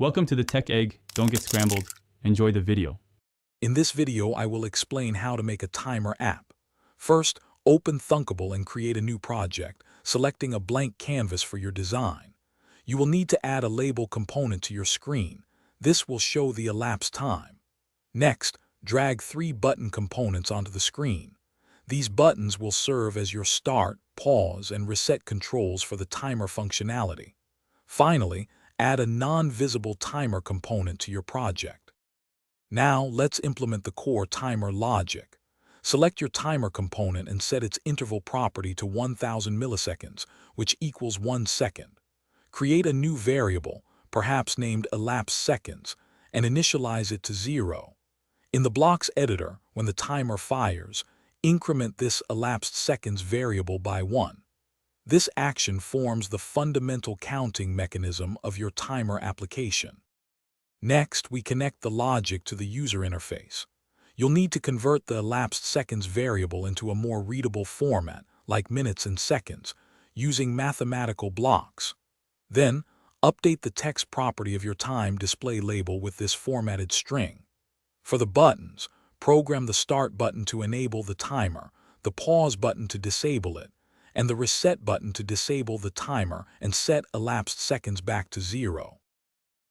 Welcome to the Tech Egg. Don't get scrambled. Enjoy the video. In this video, I will explain how to make a timer app. First, open Thunkable and create a new project, selecting a blank canvas for your design. You will need to add a label component to your screen. This will show the elapsed time. Next, drag 3 button components onto the screen. These buttons will serve as your start, pause, and reset controls for the timer functionality. Finally, add a non-visible timer component to your project. Now, let's implement the core timer logic. Select your timer component and set its interval property to 1000 milliseconds, which equals 1 second. Create a new variable, perhaps named elapsed seconds, and initialize it to 0. In the blocks editor, when the timer fires, increment this elapsed seconds variable by 1. This action forms the fundamental counting mechanism of your timer application. Next, we connect the logic to the user interface. You'll need to convert the elapsed seconds variable into a more readable format, like minutes and seconds, using mathematical blocks. Then, update the text property of your time display label with this formatted string. For the buttons, program the Start button to enable the timer, the Pause button to disable it, and the Reset button to disable the timer and set elapsed seconds back to 0.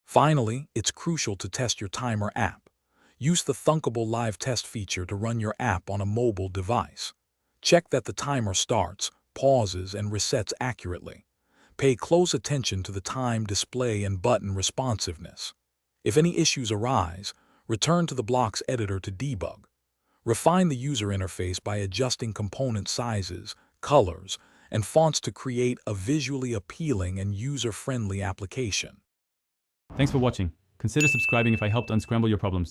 Finally, it's crucial to test your timer app. Use the Thunkable live test feature to run your app on a mobile device. Check that the timer starts, pauses, and resets accurately. Pay close attention to the time display and button responsiveness. If any issues arise, return to the blocks editor to debug. Refine the user interface by adjusting component sizes, colors, and fonts to create a visually appealing and user-friendly application. Thanks for watching. Consider subscribing if I helped unscramble your problems.